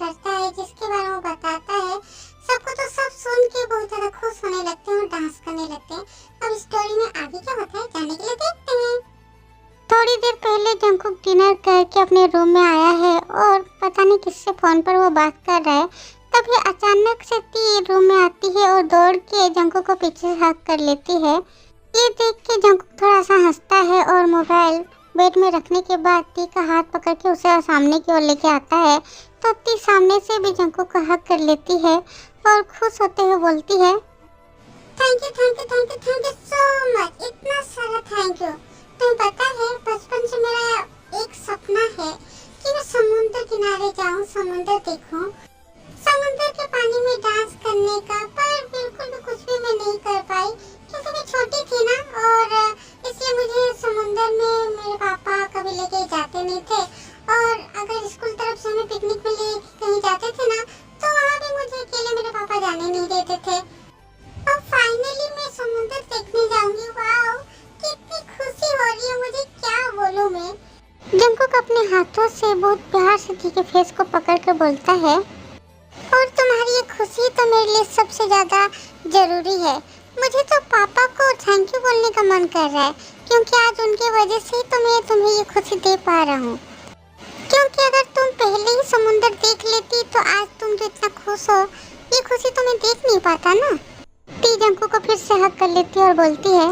करता है, जिसके बारे में वो बताता है, सबको तो सब सुन के बहुत ज्यादा खुश होने लगते हैं और डांस करने लगते हैं। अब स्टोरी में आगे क्या होता है जानने के लिए देखते हैं। थोड़ी देर पहले जंगकुक डिनर करके अपने रूम में आया है और पता नहीं किससे फोन पर वो बात कर रहा है। तभी अचानक से टी रूम में आती है और दौड़ के जंगकुक को पीछे से हक कर लेती है। ये देख के जंगकुक थोड़ा सा हंसता है और मोबाइल बेड में रखने के बाद टी का हाथ पकड़ के उसे सामने की ओर लेके आता है। तो टी सामने से भी जंगकुक को हक कर लेती है और खुश होते हुए बोलती है, thank you thank you thank you thank you so much, इतना सारा थैंक यू। तुम्हें पता है बचपन से मेरा एक सपना है कि मैं समुद्र किनारे जाऊं, समुद्र देखूं, समुद्र के पानी में डांस करने का, पर बिल्कुल भी कुछ भी मैं नहीं कर पाई क्योंकि मैं छोटी थी ना, और इसलिए मुझे समुद्र में मेरे पापा कभी लेके जाते नहीं थे। और अगर स्कूल तरफ से हमें पिकनिक में ले कहीं जाते थे ना, तो वहाँ भी मुझे अकेले मेरे पापा जाने नहीं देते थे। और फाइनली मैं समुद्र देखने जाऊंगी। वाओ, कितनी खुशी हो रही है मुझे, क्या बोलूं मैं। जंगकुक अपने हाथों से बहुत प्यार से टी के फेस को पकड़ कर बोलता है, और तुम्हारी ये खुशी तो मेरे लिए सबसे ज्यादा जरूरी है। मुझे तो पापा को थैंक यू बोलने का मन कर रहा है क्योंकि आज उनके वजह से ही तो मैं तुम्हें ये खुशी दे पा रहा हूँ। क्योंकि अगर तुम पहले ही समुद्र देख लेती तो आज तुम जो इतना खुश हो, ये खुशी तो मैं देख नहीं पाता ना। टी जंगकुक को फिर से हक कर लेती है और बोलती है,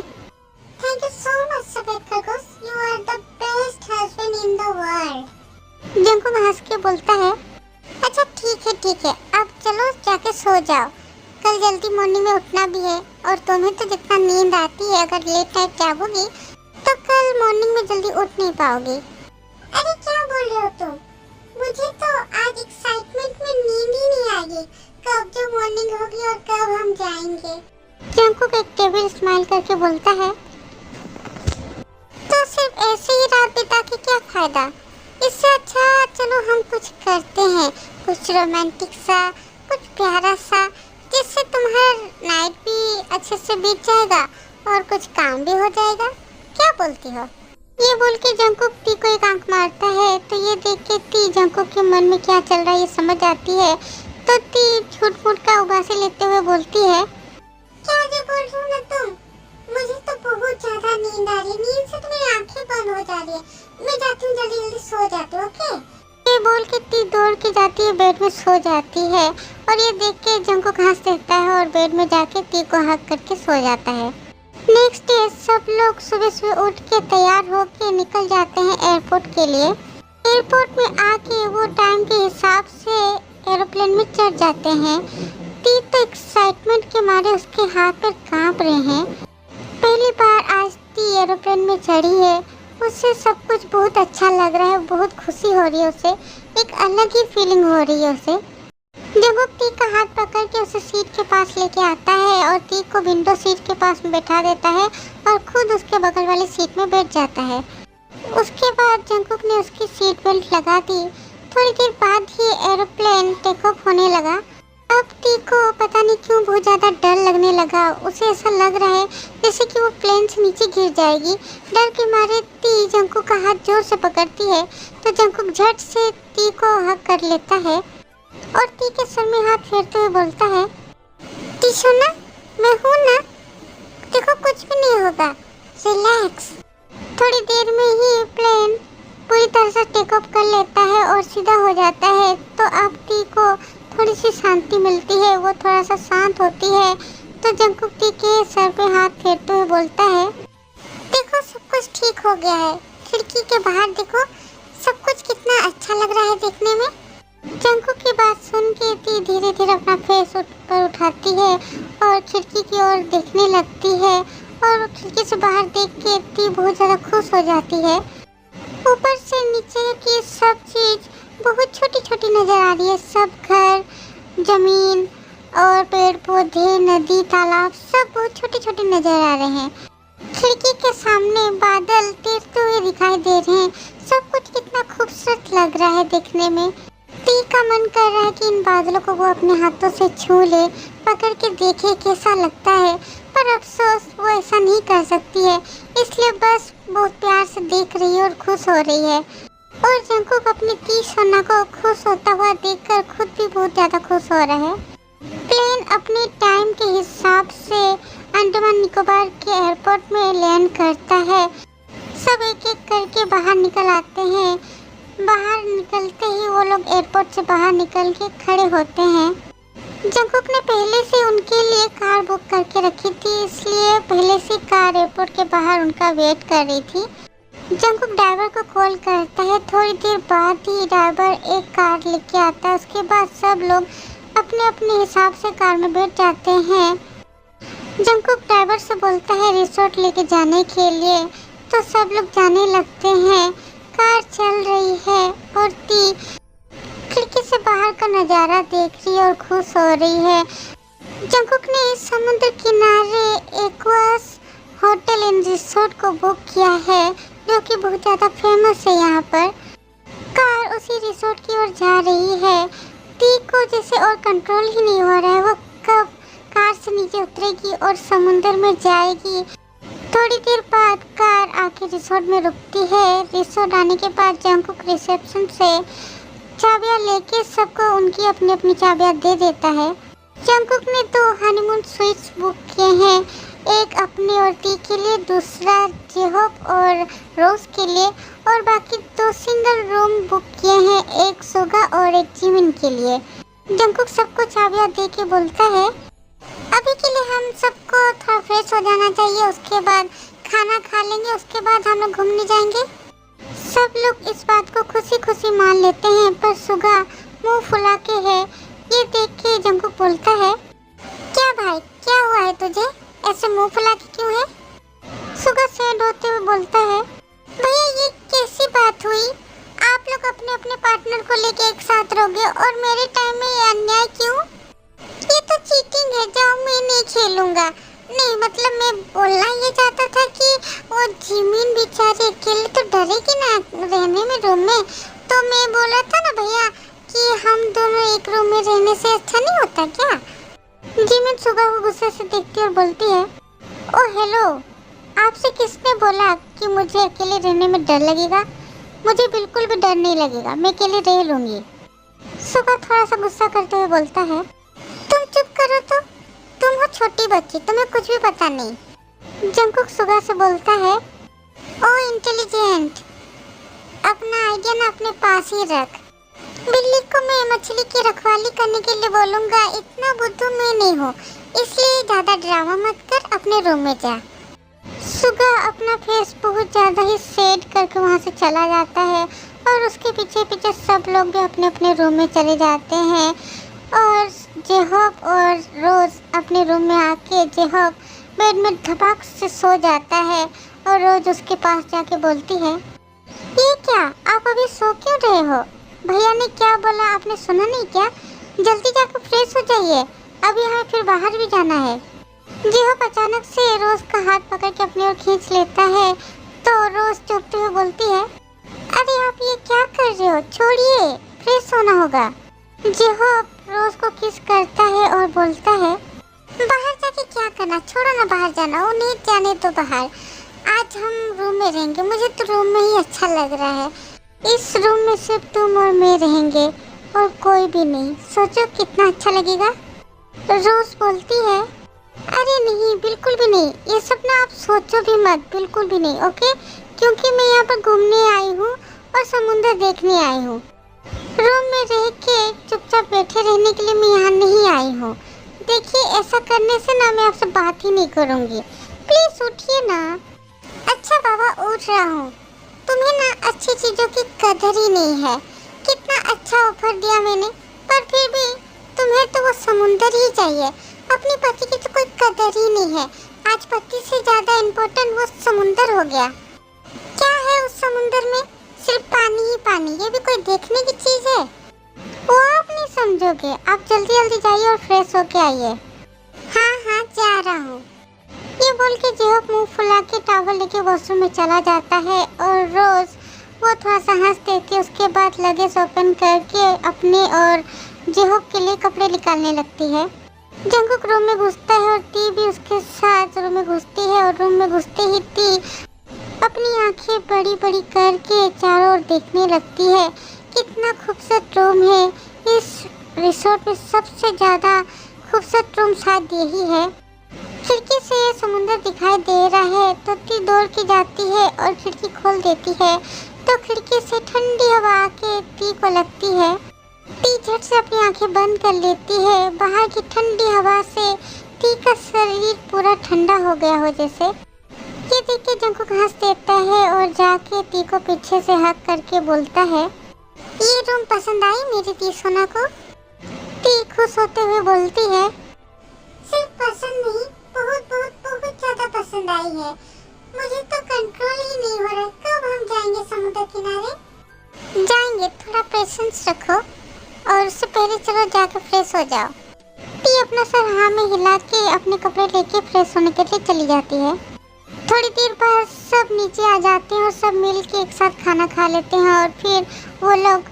थैंक यू सो मच सफेद खरगोश, you are the best husband in the world. Jungkook हंस के बोलता है, अच्छा ठीक है, अब चलो जाके सो जाओ, कल जल्दी मॉर्निंग में उठना भी है। और तुम्हें तो जितना नींद आती है, अगर लेट नाइट जागोगी तो कल मॉर्निंग में जल्दी उठ नहीं पाओगी। अरे क्या बोल रहे हो तुम, मुझे तो आज एक्साइटमेंट में नींद ही नहीं आएगी, कब जो मॉर्निंग होगी और कब हम जाएंगे। जंगकुक एक टेबल स्माइल करके बोलता है, तो सिर्फ ऐसे ही रात बिता के क्या फायदा, इससे अच्छा चलो हम कुछ करते हैं, कुछ रोमांटिक सा, कुछ प्यारा सा, जिससे तुम्हारा नाइट भी अच्छे से बीत जाएगा और कुछ काम भी हो जाएगा। क्या बोलती हो? ये बोल के जंगकुक टी को एक आंख मारता है। तो ये देख के टी जंगकुक के मन में क्या चल रहा है ये समझ आती है। तो टी झूठ मूठ का उबासी लेते हुए बोलती है, क्या जो बोल रही हो ना तुम, मुझे तो बहुत ज्यादा नींद आ रही है, नींद से तो मेरी आंखें बंद हो जा रही है, मैं जाती हूँ, जल्दी जल्दी सो जाती हूँ, ओके। ये बोल के टी दौड़ के जाती है, बेड में सो जाती है। और ये देख के जंगकुक हंस देता है और बेड में जाके टी को हक करके सो जाता है। नेक्स्ट डे सब लोग सुबह सुबह उठ के तैयार होके निकल जाते हैं एयरपोर्ट के लिए। एयरपोर्ट में आके वो टाइम के हिसाब से एरोप्लेन में चढ़ जाते हैं। टी तो एक्साइटमेंट के मारे उसके हाथ पैर कांप रहे हैं। पहली बार आज टी एरोप्लेन में चढ़ी है, उससे सब कुछ बहुत अच्छा लग रहा है, बहुत खुशी हो रही है उसे, एक अलग ही फीलिंग हो रही है उसे। जंगकुक टी का हाथ पकड़ के उसे सीट के पास लेके आता है और टी को विंडो सीट के पास बैठा देता है और खुद उसके बगल वाली सीट में बैठ जाता है। उसके बाद जंगकुक ने उसकी सीट बेल्ट लगा दी। थोड़ी देर बाद ही एरोप्लेन टेक ऑफ होने लगा। अब टी को पता नहीं क्यों बहुत ज़्यादा डर लगने लगा। उसे ऐसा लग रहा है जैसे कि वो प्लेन से नीचे गिर जाएगी। डर के मारे टी जंगकुक का हाथ जोर से पकड़ती है तो जंगकुक झट से टी को हक कर लेता है और टी के सर में हाथ फेरते हुए बोलता है, टी सोना, मैं हूँ ना, देखो कुछ भी नहीं होगा, रिलैक्स। थोड़ी देर में ही प्लेन पूरी तरह से टेक ऑफ कर लेता है और सीधा हो जाता है। तो अब टी को थोड़ी सी शांति मिलती है, वो थोड़ा सा शांत होती है। तो जंगकुक टी के सर पे हाथ फेरते हुए बोलता है, देखो सब कुछ ठीक हो गया है, खिड़की के बाहर देखो, सब कुछ कितना अच्छा लग रहा है देखने में। जंगकुक की बात सुन के टी धीरे धीरे अपना फेस ऊपर उठाती है और खिड़की की ओर देखने लगती है। और खिड़की से बाहर देख के टी बहुत ज़्यादा खुश हो जाती है। ऊपर से नीचे की सब चीज़ बहुत छोटी छोटी नज़र आ रही है। सब घर, जमीन और पेड़ पौधे, नदी, तालाब सब बहुत छोटे छोटे नज़र आ रहे हैं। खिड़की के सामने बादल तैरते हुए दिखाई दे रहे हैं। सब कुछ कितना खूबसूरत लग रहा है देखने में। टी का मन कर रहा है कि इन बादलों को वो अपने हाथों से छू ले, पकड़ के देखे कैसा लगता है, पर अफसोस वो ऐसा नहीं कर सकती है, इसलिए बस बहुत प्यार से देख रही है और खुश हो रही है। और जंकुक अपनी ती सोना को खुश होता हुआ देखकर खुद भी बहुत ज्यादा खुश हो रहा है। प्लेन अपने टाइम के हिसाब से अंडमान निकोबार के एयरपोर्ट में लैंड करता है। सब एक एक करके बाहर निकल आते हैं। बाहर निकलते ही वो लोग एयरपोर्ट से बाहर निकल के खड़े होते हैं। जंकुक ने पहले से उनके लिए कार बुक करके रखी थी, इसलिए पहले से कार एयरपोर्ट के बाहर उनका वेट कर रही थी। जंकुक ड्राइवर को कॉल करता है। थोड़ी देर बाद ही ड्राइवर एक कार लेके आता है। उसके बाद सब लोग अपने अपने हिसाब से कार में बैठ जाते हैं। जंकुक ड्राइवर से बोलता है रिसोर्ट लेके जाने के लिए, तो सब लोग जाने लगते हैं। कार चल रही है और ती खिड़की से बाहर का नज़ारा देख रही है और खुश हो रही है। जंकुक ने समुद्र किनारे एक्वास होटल एंड रिसोर्ट को बुक किया है, जो कि बहुत ज़्यादा फेमस है यहाँ पर। कार उसी रिसोर्ट की ओर जा रही है। ती को जैसे और कंट्रोल ही नहीं हो रहा है, वो कब कार से नीचे उतरेगी और समुद्र में जाएगी। थोड़ी देर बाद कार आके रिसोर्ट में रुकती है। रिसोर्ट आने के बाद जंकुक रिसेप्शन से चाबियां लेके सबको उनकी अपनी अपनी चाबियां दे देता है। जंकुक ने 2 हनीमून स्वीट्स बुक किए हैं, एक अपनी और ती के लिए, दूसरा जेहोप और रोज के लिए, और बाकी 2 सिंगल रूम बुक किए हैं, एक सुगा और एक जिमिन के लिए। जंकुक सबको चाबियां दे के बोलता है अभी के लिए हम सबको थोड़ा फ्रेश हो जाना चाहिए, उसके बाद खाना खा लेंगे, उसके बाद हम लोग घूमने जाएंगे। सब लोग इस बात को खुशी खुशी मान लेते हैं, पर सुगा मुंह फुला के है। ये देख के जंकुक बोलता है क्या भाई, क्या हुआ है तुझे, ऐसे मुंह फुला के क्यों है? सुगा सैड होते हुए बोलता है भैया ये कैसी बात हुई, आप लोग अपने अपने पार्टनर को लेके एक साथ रहोगे और मेरे टाइम में ये अन्याय क्यों? ये तो चीटिंग है, जाओ मैं नहीं खेलूंगा। नहीं मतलब मैं बोलना ये चाहता था कि वो जिमिन बेचारी अकेले तो डरेगी ना रहने में रूम में, तो मैं बोला था ना भैया कि हम दोनों एक रूम में रहने से अच्छा नहीं होता क्या? जिमिन सुगा को गुस्से से देखती और बोलती है ओ हेलो, आपसे किसने बोला कि मुझे अकेले रहने में डर लगेगा? मुझे बिल्कुल भी डर नहीं लगेगा, मैं अकेले रह लूंगी। सुगा थोड़ा सा गुस्सा करते हुए बोलता है तुम चुप करो तो, तुम हो छोटी बच्ची, तुम्हें कुछ भी पता नहीं। जंकुक सुगा से बोलता है ओ इंटेलिजेंट, अपना आइडिया ना अपने पास ही रख। बिल्ली को मैं मछली की रखवाली करने के लिए बोलूँगा, इतना बुद्धू मैं नहीं हूँ, इसलिए ज़्यादा ड्रामा मत कर, अपने रूम में जा। सुगा अपना फेस बहुत ज़्यादा ही सेड करके वहाँ से चला जाता है और उसके पीछे पीछे सब लोग भी अपने अपने रूम में चले जाते हैं। और जेहोप और रोज अपने रूम में आके जेहोप बेड में धपाक से सो जाता है और रोज उसके पास जाके बोलती है ये क्या, आप अभी सो क्यों रहे हो? भैया ने क्या बोला आपने सुना नहीं क्या? जल्दी जाकर फ्रेश हो जाइए, अभी हमें फिर बाहर भी जाना है। जेहोप अचानक से रोज का हाथ पकड़ के अपनी ओर खींच लेता है, तो रोज चुपते हुए बोलती है अरे आप ये क्या कर रहे हो, छोड़िए, फ्रेश होना होगा। जेहोप रोज को किस करता है और बोलता है बाहर जाके क्या करना, छोड़ो ना बाहर जाना, वो नहीं जाने तो बाहर, आज हम रूम में रहेंगे, मुझे तो रूम में ही अच्छा लग रहा है, इस रूम में सिर्फ तुम और मैं रहेंगे और कोई भी नहीं, सोचो कितना अच्छा लगेगा। रोज बोलती है अरे नहीं बिल्कुल भी नहीं, ये सब ना आप सोचो भी मत, बिल्कुल भी नहीं, ओके, क्योंकि मैं यहाँ पर घूमने आई हूँ और समुद्र देखने आई हूँ, रूम में रह के चुपचाप बैठे रहने के लिए मैं यहाँ नहीं आई हूँ। देखिए ऐसा करने से ना मैं आपसे बात ही नहीं करूँगी, प्लीज उठिए ना। अच्छा बाबा उठ रहा हूँ, तुम्हें ना अच्छी चीज़ों की कदर ही नहीं है, कितना अच्छा ऑफर दिया मैंने, पर फिर भी तुम्हें तो वो समुंदर ही चाहिए, अपने पति की तो कोई कदर ही नहीं है, आज पति से ज़्यादा इम्पोर्टेंट वो समुंदर हो गया। क्या है उस समुंदर में, सिर्फ पानी ही पानी, ये भी कोई देखने की चीज़ है? वो आप नहीं समझोगे, आप जल्दी जल्दी जाइए और फ्रेश होके आइए। हाँ हाँ जा रहा हूँ, ये बोल के जेहोप मुंह फुला के टॉवल लेके वॉशरूम में चला जाता है और रोज वो थोड़ा सा हंस देती, उसके बाद लगेज ओपन करके अपने और जेहोप के लिए कपड़े निकालने लगती है। जंकुक रूम में घुसता है और ती भी उसके साथ रूम में घुसती है और रूम में घुसते ही ती अपनी आंखें बड़ी बड़ी करके चारों ओर देखने लगती है। कितना खूबसूरत रूम है। इस रिसोर्ट में सबसे ज़्यादा खूबसूरत रूम शायद यही है। खिड़की से समुंदर दिखाई दे रहा है तो ती दौड़ के जाती है और खिड़की खोल देती है तो खिड़की से ठंडी हवा आके ती को लगती है। ती झट से अपनी आंखें बंद कर लेती है। बाहर की ठंडी हवा से ती का शरीर पूरा ठंडा हो गया हो जैसे। ये देख के जंकुक हंस देता है और जाके ती को पीछे से हक करके बोलता है, ये रूम पसंद आई मेरी ती सोना को? ती खुश होते हुए बोलती है, सिर्फ पसंद नहीं, बहुत बहुत बहुत ज्यादा पसंद आई है। मुझे तो कंट्रोल ही नहीं हो रहा। कब हम जाएंगे समुद्र किनारे? जाएंगे, थोड़ा पेशेंस रखो और उससे पहले चलो जाकर फ्रेश हो जाओ। ती अपना सर हाँ में हिला के अपने कपड़े लेके फ्रेश होने के लिए चली जाती है। थोड़ी देर बाद सब नीचे आ जाते हैं और सब मिल के एक साथ खाना खा लेते हैं और फिर वो लोग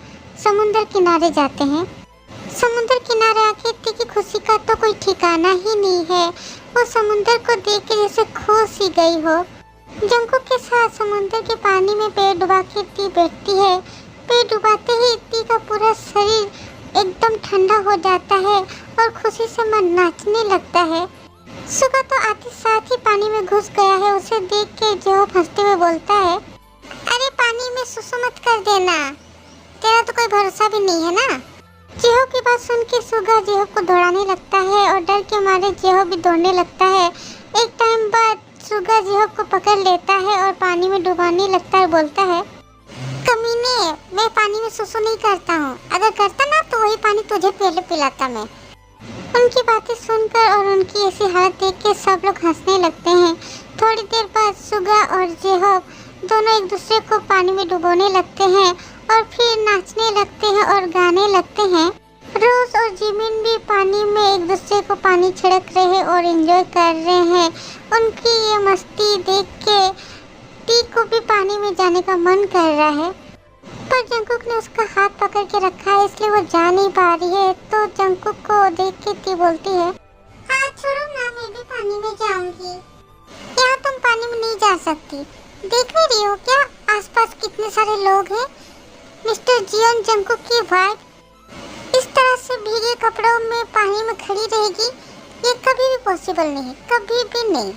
समुद्र किनारे जाते हैं। समुद्र किनारे आके ती की खुशी का तो कोई ठिकाना ही नहीं है। वो समुद्र को देख के जैसे खो सी गई हो। जंकुक के साथ समुद्र के पानी में पैर डुबा के ती बैठती है। पैर डुबाते ही ती का पूरा शरीर एकदम ठंडा हो जाता है और खुशी से मन नाचने लगता है। सुगा तो आते साथ ही पानी में घुस गया है। उसे देख के जेहोब हंसते हुए बोलता है, अरे पानी में सुसु मत कर देना, तेरा तो कोई भरोसा भी नहीं है ना। जेहोब की बात सुन के सुगा जेहोब को दौड़ाने लगता है और डर के मारे जेहोब भी दौड़ने लगता है। एक टाइम बाद सुगा जेहोब को पकड़ लेता है और पानी में डुबाने लगता है। बोलता है, कमीने, मैं पानी में सुसु नहीं करता हूँ। अगर करता ना तो वही पानी तुझे पहले पिलाता मैं। उनकी बातें सुनकर और उनकी ऐसी हालत देख के सब लोग हंसने लगते हैं। थोड़ी देर बाद सुगा और जेहोब दोनों एक दूसरे को पानी में डुबोने लगते हैं और फिर नाचने लगते हैं और गाने लगते हैं। रोज और जिमिन भी पानी में एक दूसरे को पानी छिड़क रहे और एंजॉय कर रहे हैं। उनकी ये मस्ती देख के टी को भी पानी में जाने का मन कर रहा है, पर जंकुक ने उसका हाथ पकड़ के रखा है इसलिए वो जा नहीं पा रही है। तो जंकुक को देख के टी बोलती है, हाँ छोड़ो ना, मैं भी पानी में जाऊंगी। यहाँ तुम पानी में नहीं जा सकती, देख नहीं रही हो क्या आसपास कितने सारे लोग हैं। मिस्टर जियोन जंकुक की वाइफ इस तरह से भीगे कपड़ों में पानी में खड़ी रहेगी, ये कभी भी पॉसिबल नहीं, कभी भी नहीं।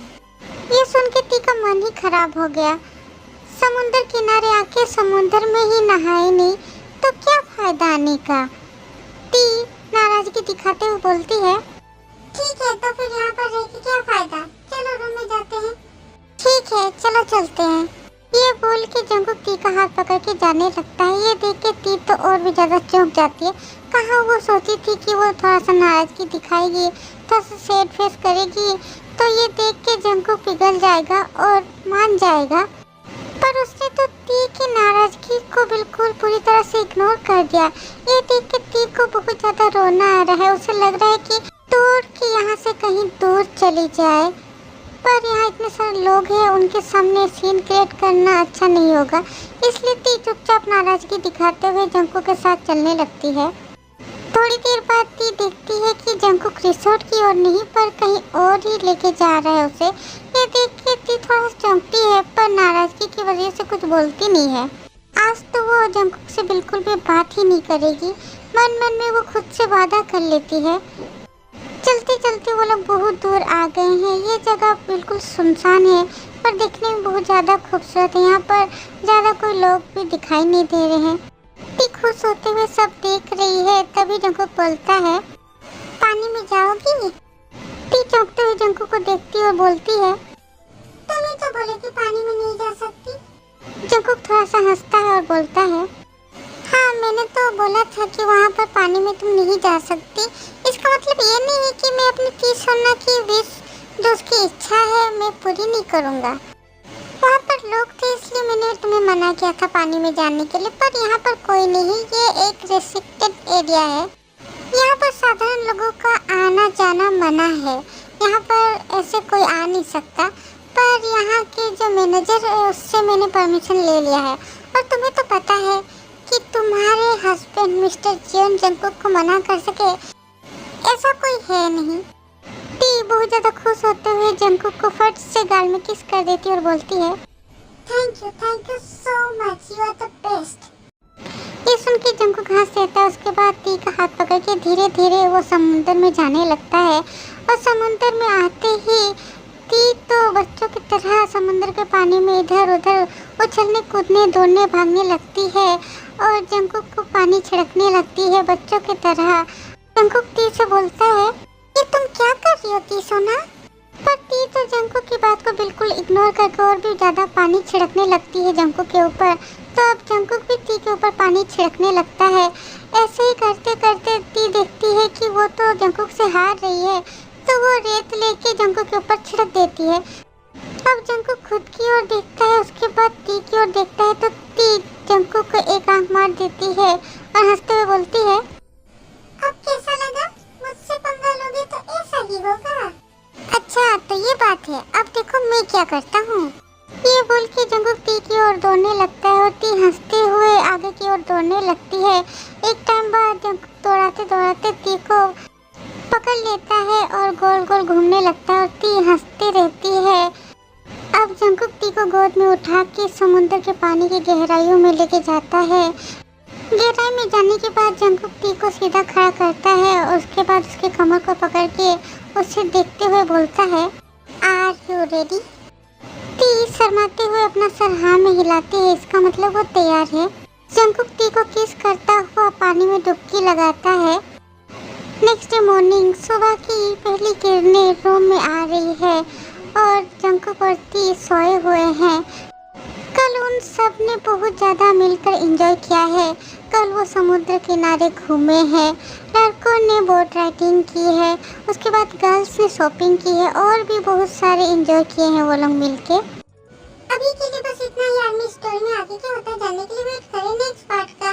ये सुन के टी का मन ही खराब हो गया। समुद्र किनारे आके समुद्र में ही नहाए नहीं तो क्या फायदा आने का। टी नाराजगी दिखाते हुए बोलती है, ठीक है तो फिर यहाँ पर रह के क्या फायदा, चलो रूम में जाते हैं। ठीक है चलो चलते हैं। ये बोल के जंकुक टी का हाथ पकड़ के जाने लगता है। ये देख के टी तो और भी ज्यादा चौंक जाती है। कहाँ वो सोची थी कि वो थोड़ा सा नाराजगी दिखाएगी, थोड़ा सा सैड फेस करेगी तो ये देख के जंकुक पिघल जाएगा और मान जाएगा, पर उसने तो टी की नाराजगी को बिल्कुल पूरी तरह से इग्नोर कर दिया। ये देख के टी को बहुत ज्यादा रोना आ रहा है। उसे लग रहा है कि दूर की यहाँ से कहीं दूर चली जाए, पर यहाँ इतने सारे लोग हैं, उनके सामने सीन क्रिएट करना अच्छा नहीं होगा। इसलिए टी चुपचाप नाराजगी दिखाते हुए जंकुक के साथ चलने लगती है। थोड़ी देर बाद टी देखती है कि जंकुक रिसोर्ट की ओर नहीं पर कहीं और ही लेके जा रहा है उसे। ये देख के टी थोड़ा चौंकती है पर नाराजगी की वजह से कुछ बोलती नहीं है। आज तो वो जंकुक से बिल्कुल भी बात ही नहीं करेगी। मन मन में वो खुद से वादा कर लेती है। चलते चलते वो लोग बहुत दूर आ गए हैं। ये जगह बिल्कुल सुनसान है पर देखने में बहुत ज़्यादा खूबसूरत है। यहाँ पर ज़्यादा कोई लोग भी दिखाई नहीं दे रहे हैं। टी खुश होते हुए सब देख रही है। तभी जंकुक बोलता है, पानी में जाओगी? टी चौंकते हुए जंकुक को देखती और बोलती है, तुम ही तो बोले कि पानी में नहीं जा सकती। जंकुक थोड़ा सा हंसता है और बोलता है, हाँ मैंने तो बोला था कि वहाँ पर पानी में तुम नहीं जा सकती। इसका मतलब ये नहीं है कि मैं अपनी टी सोना की विश जो उसकी इच्छा है मैं पूरी नहीं करूँगा। वहाँ पर लोग थे इसलिए मैंने तुम्हें मना किया था पानी में जाने के लिए, पर यहाँ पर कोई नहीं। ये एक रेस्ट्रिक्टेड एरिया है, यहाँ पर साधारण लोगों का आना जाना मना है। यहाँ पर ऐसे कोई आ नहीं सकता, पर यहाँ के जो मैनेजर है उससे मैंने परमिशन ले लिया है। और तुम्हें तो पता है कि तुम्हारे हस्बैंड मिस्टर जियोन जंकुक को मना कर सके, ऐसा कोई है नहीं। टी बहुत ज़्यादा खुश होते हुए जंकुक को फट से गाल में किस कर देती और बोलती है, thank you so much, you are the best. ये सुन के जंकुक हंस देता है। उसके बाद टी का हाथ पकड़ के धीरे धीरे वो समुंदर में जाने लगता है और समुंदर में आते ही टी तो बच्चों की तरह समुंदर के पानी में इधर उधर उछलने कूदने दौड़ने भागने लगती है और जंकुक को पानी छिड़कने लगती है बच्चों की तरह। जंकुक टी से बोलता है, ये तुम क्या कर रही हो टी सोना? पर टी तो जंकुक की बात को बिल्कुल इग्नोर करके और भी ज्यादा पानी छिड़कने लगती है जंकुक के ऊपर। तो अब जंकुक भी टी के ऊपर पानी छिड़कने लगता है। ऐसे ही करते करते टी देखती है कि वो तो जंकुक से हार रही है, तो वो रेत लेके जंकुक के ऊपर छिड़क देती है। अब जंकुक खुद की ओर देखता है, उसके बाद टी की ओर देखता है तो टी जंकुक को एक आंख मार देती है और हंसते हुए बोलती है, अब कैसा लगा? मुझसे पंगा लोगे तो ऐसा ही होगा। अच्छा तो ये बात है, अब देखो मैं क्या करता हूँ। ये बोल के जंकुक टी की ओर दौड़ने लगता है और टी हंसते हुए आगे की ओर दौड़ने लगती है। एक टाइम बाद जंकुक दौड़ाते दौड़ाते टी को पकड़ लेता है और गोल गोल घूमने लगता है और टी हंसती रहती है। अब जंकुक टी को गोद में उठा के समुद्र के पानी की गहराइयों में लेके जाता है। गहराई में जाने के बाद जंकुक टी को सीधा खड़ा करता है और उसके बाद उसके कमर को पकड़ के उसे देखते हुए बोलता है, आर यू रेडी? टी शर्माते हुए अपना सर हाँ में हिलाती है, इसका मतलब वो तैयार है। जंकुक टी को किस करता हुआ पानी में डुबकी लगाता है। नेक्स्ट डे मॉर्निंग, सुबह की पहली किरणें रूम में आ रही है और जंकुक और टी सोए हुए हैं। कल उन सब ने बहुत ज़्यादा मिलकर एंजॉय किया है। कल वो समुद्र किनारे घूमे हैं, लड़कों ने बोट राइडिंग की है, उसके बाद गर्ल्स ने शॉपिंग की है और भी बहुत सारे एंजॉय किए हैं वो लोग मिलके। अभी के लिए बस इतना ही। आर्मी स्टोरी में आगे क्या होता है जानने के लिए वेट करें नेक्स्ट पार्ट का।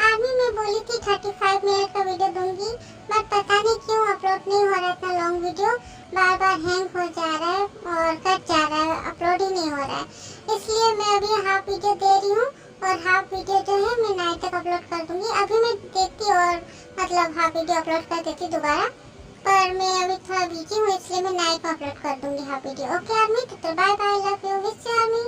आर्मी में बोली थी 35 मिनट का वीडियो दूंगी, बट पता नहीं क्यों अपलोड नहीं हो रहा इतना लॉन्ग वीडियो। बार बार हैंग हो जा रहा है और कट जा रहा है, अपलोड ही नहीं हो रहा है। इसलिए मैं अभी हाफ वीडियो दे रही हूँ और हाफ वीडियो जो है मैं नाइट तक अपलोड कर दूंगी। अभी मैं देती और मतलब हाफ वीडियो अपलोड कर देती दोबारा, पर मैं अभी थोड़ा बिजी हूँ इसलिए मैं नाइट में अपलोड कर दूंगी हाफ वीडियो। ओके आर्मी, तो bye bye, love you, miss you army.